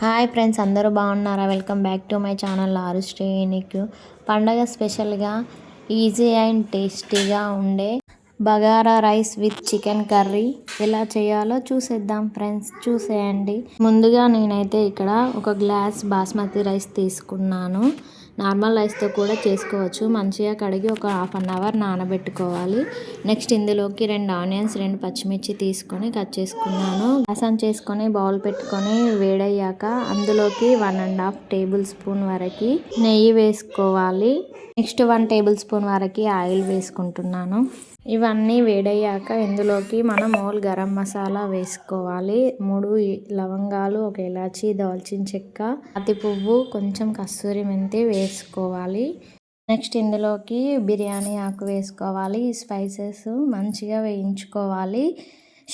Hi friends, అందరూ బాగున్నారా? Welcome back to my channel ఆరు శ్రేణికు. పండగ స్పెషల్గా ఈజీ అండ్ టేస్టీగా ఉండే bagara rice with chicken curry ఎలా చేయాలో చూసేద్దాం ఫ్రెండ్స్. చూసేయండి. ముందుగా నేనైతే ఇక్కడ ఒక గ్లాస్ బాస్మతి రైస్ తీసుకున్నాను. నార్మల్ రైస్తో కూడా చేసుకోవచ్చు. మంచిగా కడిగి ఒక హాఫ్ అన్ అవర్ నానబెట్టుకోవాలి. నెక్స్ట్ ఇందులోకి 2 ఆనియన్స్ 2 పచ్చిమిర్చి తీసుకొని కట్ చేసుకున్నాను. గ్యాస్ ఆన్ చేసుకొని బౌల్ పెట్టుకొని వేడయ్యాక అందులోకి 1.5 టేబుల్ స్పూన్ వరకు నెయ్యి వేసుకోవాలి. నెక్స్ట్ 1 టేబుల్ స్పూన్ వరకు ఆయిల్ వేసుకుంటున్నాను. ఇవన్నీ వేడయ్యాక ఇందులోకి మనం హోల్ గరం మసాలా వేసుకోవాలి. 3 లవంగాలు, 1 ఇలాచి, దాల్చిన చెక్క, అతి పువ్వు, కొంచెం కస్తూరి మెంతి వేసుకోవాలి. నెక్స్ట్ ఇందులోకి బిర్యానీ ఆకు వేసుకోవాలి. స్పైసెస్ మంచిగా వేయించుకోవాలి.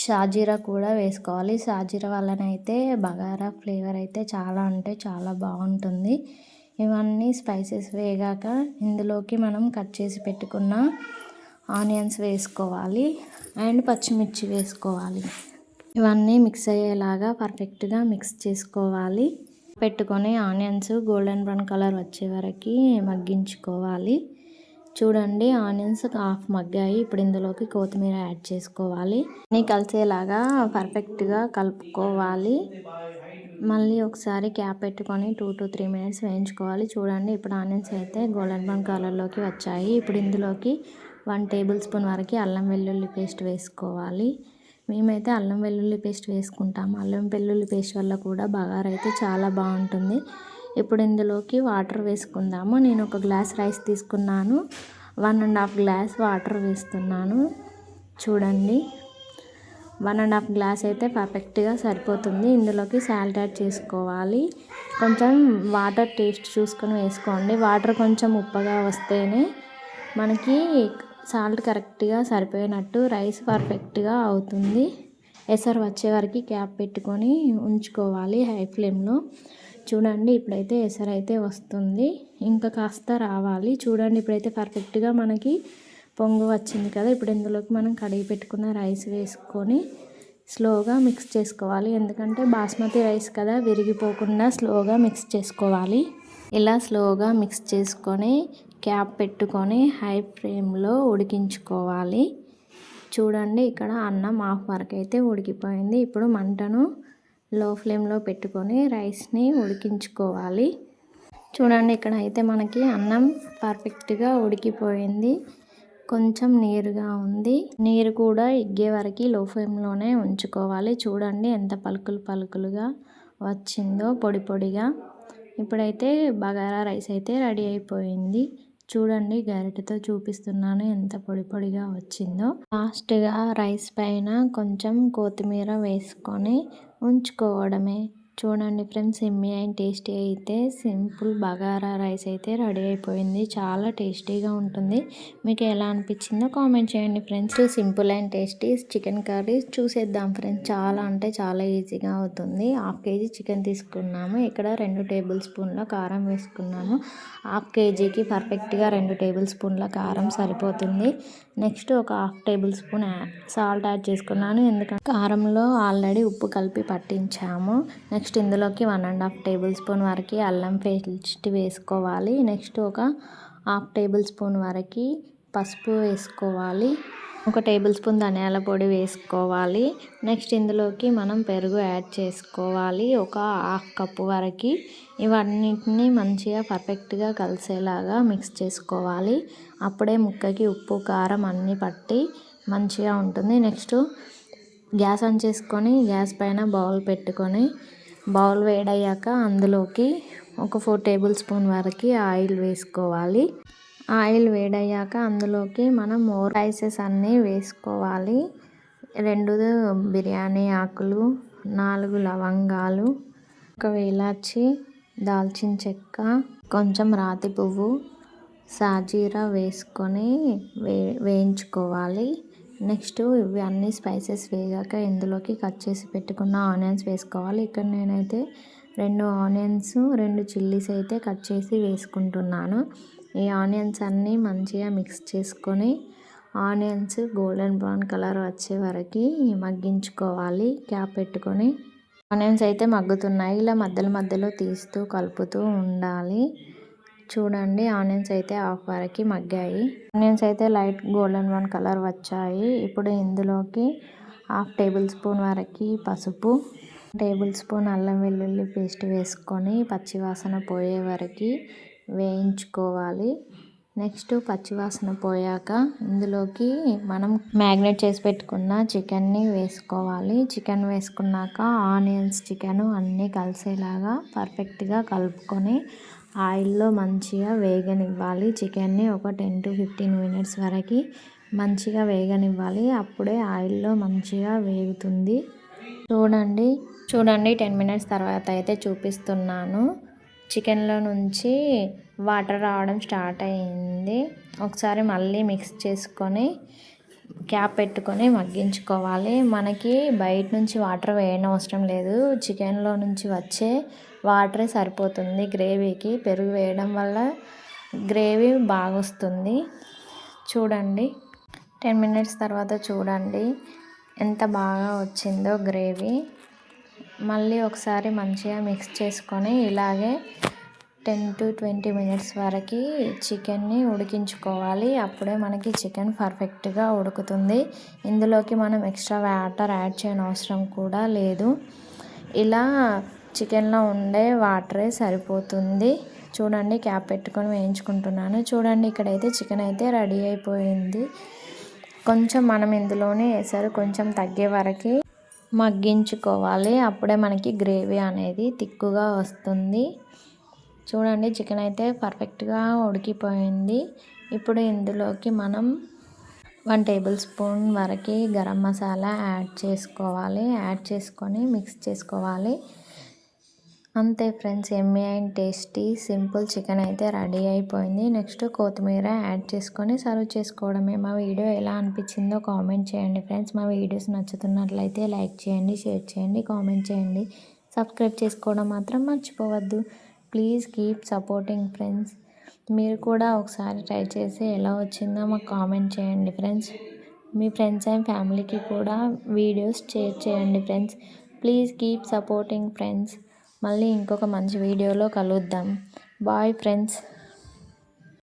షాజీరా కూడా వేసుకోవాలి. షాజీరా వల్లనైతే బగారా ఫ్లేవర్ అయితే చాలా అంటే చాలా బాగుంటుంది. ఇవన్నీ స్పైసెస్ వేగాక ఇందులోకి మనం కట్ చేసి పెట్టుకున్న ఆనియన్స్ వేసుకోవాలి అండ్ పచ్చిమిర్చి వేసుకోవాలి. ఇవన్నీ మిక్స్ అయ్యేలాగా పర్ఫెక్ట్గా మిక్స్ చేసుకోవాలి. పెట్టుకొని ఆనియన్స్ గోల్డెన్ బ్రౌన్ కలర్ వచ్చే వరకు మగ్గించుకోవాలి. చూడండి, ఆనియన్స్ హాఫ్ మగ్గాయి. ఇప్పుడు ఇందులోకి కొత్తిమీర యాడ్ చేసుకోవాలి. అన్నీ కలిసేలాగా పర్ఫెక్ట్గా కలుపుకోవాలి. మళ్ళీ ఒకసారి క్యాప్ పెట్టుకొని 2 to 3 మినిట్స్ వేయించుకోవాలి. చూడండి, ఇప్పుడు ఆనియన్స్ అయితే గోల్డెన్ బ్రౌన్ కలర్లోకి వచ్చాయి. ఇప్పుడు ఇందులోకి 1 టేబుల్ స్పూన్ వరకు అల్లం వెల్లుల్లి పేస్ట్ వేసుకోవాలి. మేమైతే అల్లం వెల్లుల్లి పేస్ట్ వేసుకుంటాము. అల్లం వెల్లుల్లి పేస్ట్ వల్ల కూడా బగారా అయితే చాలా బాగుంటుంది. ఇప్పుడు ఇందులోకి వాటర్ వేసుకుందాము. నేను ఒక గ్లాస్ రైస్ తీసుకున్నాను. 1.5 గ్లాస్ వాటర్ వేస్తున్నాను. చూడండి, 1.5 గ్లాస్ అయితే పర్ఫెక్ట్గా సరిపోతుంది. ఇందులోకి సాల్ట్ యాడ్ చేసుకోవాలి. కొంచెం వాటర్ టేస్ట్ చూసుకొని వేసుకోండి. వాటర్ కొంచెం ఉప్పగా వస్తేనే మనకి సాల్ట్ కరెక్ట్గా సరిపోయినట్టు రైస్ పర్ఫెక్ట్గా అవుతుంది. ఎసరు వచ్చే వరకు క్యాప్ పెట్టుకొని ఉంచుకోవాలి హై ఫ్లేమ్లో. చూడండి, ఇప్పుడైతే ఎసరు అయితే వస్తుంది. ఇంకా కాస్త రావాలి. చూడండి, ఇప్పుడైతే పర్ఫెక్ట్గా మనకి పొంగు వచ్చింది కదా. ఇప్పుడు ఇందులోకి మనం కడిగి పెట్టుకున్న రైస్ వేసుకొని స్లోగా మిక్స్ చేసుకోవాలి. ఎందుకంటే బాస్మతి రైస్ కదా, విరిగిపోకుండా స్లోగా మిక్స్ చేసుకోవాలి. ఇలా స్లోగా మిక్స్ చేసుకొని క్యాప్ పెట్టుకొని హై ఫ్లేమ్లో ఉడికించుకోవాలి. చూడండి, ఇక్కడ అన్నం హాఫ్ వరకు అయితే ఉడికిపోయింది. ఇప్పుడు మంటను లో ఫ్లేమ్లో పెట్టుకొని రైస్ని ఉడికించుకోవాలి. చూడండి, ఇక్కడ అయితే మనకి అన్నం పర్ఫెక్ట్గా ఉడికిపోయింది. కొంచెం నీరుగా ఉంది. నీరు కూడా ఎగ్గే వరకు లో ఫ్లేమ్లోనే ఉంచుకోవాలి. చూడండి, ఎంత పలుకులుగా వచ్చిందో, పొడి పొడిగా. ఇప్పుడైతే బగారా రైస్ అయితే రెడీ అయిపోయింది. చూడండి, గరిటెతో చూపిస్తున్నాను ఎంత పొడి పొడిగా వచ్చిందో. లాస్ట్గా రైస్ పైన కొంచెం కొత్తిమీర వేసుకొని ఉంచుకోవడమే. చూడండి ఫ్రెండ్స్, ఎమ్మీ అండ్ టేస్టీ అయితే సింపుల్ బగారా రైస్ అయితే రెడీ అయిపోయింది. చాలా టేస్టీగా ఉంటుంది. మీకు ఎలా అనిపించిందో కామెంట్ చేయండి friends. Simple and tasty chicken curry చూసేద్దాం ఫ్రెండ్స్. చాలా అంటే చాలా ఈజీగా అవుతుంది. 1/2 kg చికెన్ తీసుకున్నాము. ఇక్కడ 2 టేబుల్ స్పూన్ల కారం వేసుకున్నాము. 1/2 kgకి పర్ఫెక్ట్గా 2 టేబుల్ స్పూన్ల కారం సరిపోతుంది. నెక్స్ట్ ఒక 1/2 టేబుల్ స్పూన్ సాల్ట్ యాడ్ చేసుకున్నాను. ఎందుకంటే కారంలో ఆల్రెడీ ఉప్పు కలిపి పట్టించాము. నెక్స్ట్ ఇందులోకి 1.5 టేబుల్ స్పూన్ వరకు అల్లం పేస్ట్ వేసుకోవాలి. నెక్స్ట్ ఒక 1/2 టేబుల్ స్పూన్ వరకు పసుపు వేసుకోవాలి. 1 టేబుల్ స్పూన్ ధనియాల పొడి వేసుకోవాలి. నెక్స్ట్ ఇందులోకి మనం పెరుగు యాడ్ చేసుకోవాలి. ఒక 1/2 కప్పు వరకు. ఇవన్నిటిని మంచిగా పర్ఫెక్ట్గా కలిసేలాగా మిక్స్ చేసుకోవాలి. అప్పుడే ముక్కకి ఉప్పు కారం అన్నీ పట్టి మంచిగా ఉంటుంది. నెక్స్ట్ గ్యాస్ ఆన్ చేసుకొని గ్యాస్ పైన బౌల్ పెట్టుకొని బౌల్ వేడయ్యాక అందులోకి ఒక 4 టేబుల్ స్పూన్ వరకు ఆయిల్ వేసుకోవాలి. ఆయిల్ వేడయ్యాక అందులోకి మనం రైసెస్ అన్నీ వేసుకోవాలి. 2 బిర్యానీ ఆకులు, 4 లవంగాలు, 1 ఇలాచి, దాల్చిన చెక్క, కొంచెం రాతి పువ్వు, షాజీరా వేసుకొని వేయించుకోవాలి. నెక్స్ట్ ఇవి అన్ని స్పైసెస్ వేగాక ఇందులోకి కట్ చేసి పెట్టుకున్న ఆనియన్స్ వేసుకోవాలి. ఇక్కడ నేనైతే 2 ఆనియన్స్ 2 చిల్లీస్ అయితే కట్ చేసి వేసుకుంటున్నాను. ఈ ఆనియన్స్ అన్నీ మంచిగా మిక్స్ చేసుకొని ఆనియన్స్ గోల్డెన్ బ్రౌన్ కలర్ వచ్చే వరకు మగ్గించుకోవాలి క్యాప్ పెట్టుకొని. ఆనియన్స్ అయితే మగ్గుతున్నాయి. ఇలా మధ్యలో తీస్తూ కలుపుతూ ఉండాలి. చూడండి ఆనియన్స్ అయితే హాఫ్ వరకు మగ్గాయి. ఆనియన్స్ అయితే లైట్ గోల్డెన్ బ్రౌన్ కలర్ వచ్చాయి. ఇప్పుడు ఇందులోకి హాఫ్ టేబుల్ స్పూన్ వరకు పసుపు, టేబుల్ స్పూన్ అల్లం వెల్లుల్లి పేస్ట్ వేసుకొని పచ్చివాసన పోయే వరకు వేయించుకోవాలి. నెక్స్ట్ పచ్చివాసన పోయాక ఇందులోకి మనం మ్యాగ్నేట్ చేసి పెట్టుకున్న చికెన్ని వేసుకోవాలి. చికెన్ వేసుకున్నాక ఆనియన్స్ చికెన్ అన్నీ కలిసేలాగా పర్ఫెక్ట్గా కలుపుకొని ఆయిల్లో మంచిగా వేగనివ్వాలి. చికెన్ని ఒక 10 to 15 minutes వరకు మంచిగా వేగనివ్వాలి. అప్పుడే ఆయిల్లో మంచిగా వేగుతుంది. చూడండి 10 minutes తర్వాత అయితే చూపిస్తున్నాను. చికెన్లో నుంచి వాటర్ రావడం స్టార్ట్ అయ్యింది. ఒకసారి మళ్ళీ మిక్స్ చేసుకొని క్యాప్ పెట్టుకొని మగ్గించుకోవాలి. మనకి బయట నుంచి వాటర్ వేయనవసరం లేదు. చికెన్లో నుంచి వచ్చే వాటరే సరిపోతుంది గ్రేవీకి. పెరుగు వేయడం వల్ల గ్రేవీ బాగా వస్తుంది. చూడండి 10 minutes తర్వాత చూడండి ఎంత బాగా వచ్చిందో గ్రేవీ. మళ్ళీ ఒకసారి మంచిగా మిక్స్ చేసుకొని ఇలాగే 10 to 20 minutes వరకు చికెన్ని ఉడికించుకోవాలి. అప్పుడే మనకి చికెన్ పర్ఫెక్ట్గా ఉడుకుతుంది. ఇందులోకి మనం ఎక్స్ట్రా వాటర్ యాడ్ చేయని అవసరం కూడా లేదు. ఇలా చికెన్లో ఉండే వాటరే సరిపోతుంది. చూడండి క్యాప్ పెట్టుకొని వేయించుకుంటున్నాను. చూడండి ఇక్కడైతే చికెన్ అయితే రెడీ అయిపోయింది. కొంచెం మనం ఇందులోనే ఎసరు కొంచెం తగ్గే వరకు మగ్గించుకోవాలి. అప్పుడే మనకి గ్రేవీ అనేది తిక్కుగా వస్తుంది. చూడండి చికెన్ అయితే పర్ఫెక్ట్గా ఉడికిపోయింది. ఇప్పుడు ఇందులోకి మనం 1 టేబుల్ స్పూన్ వరకు గరం మసాలా యాడ్ చేసుకోవాలి. యాడ్ చేసుకొని మిక్స్ చేసుకోవాలి. అంతే friends, yummy and tasty simple chicken అయితే రెడీ అయిపోయింది. నెక్స్ట్ కొత్తిమీర యాడ్ చేసుకొని సర్వ్ చేసుకోవడమే. మా వీడియో ఎలా అనిపించిందో కామెంట్ చేయండి ఫ్రెండ్స్. మా వీడియోస్ నచ్చుతున్నట్లయితే లైక్ చేయండి, షేర్ చేయండి, కామెంట్ చేయండి. సబ్స్క్రైబ్ చేసుకోవడం మాత్రం మర్చిపోవద్దు. Please keep supporting friends. మీరు కూడా ఒకసారి ట్రై చేసి ఎలా వచ్చిందో మాకు కామెంట్ చేయండి ఫ్రెండ్స్. మీ ఫ్రెండ్స్ అండ్ ఫ్యామిలీకి కూడా వీడియోస్ షేర్ చేయండి friends. Please keep supporting friends. మళ్ళీ ఇంకొక మంచి వీడియోలో కలుద్దాం. Bye friends.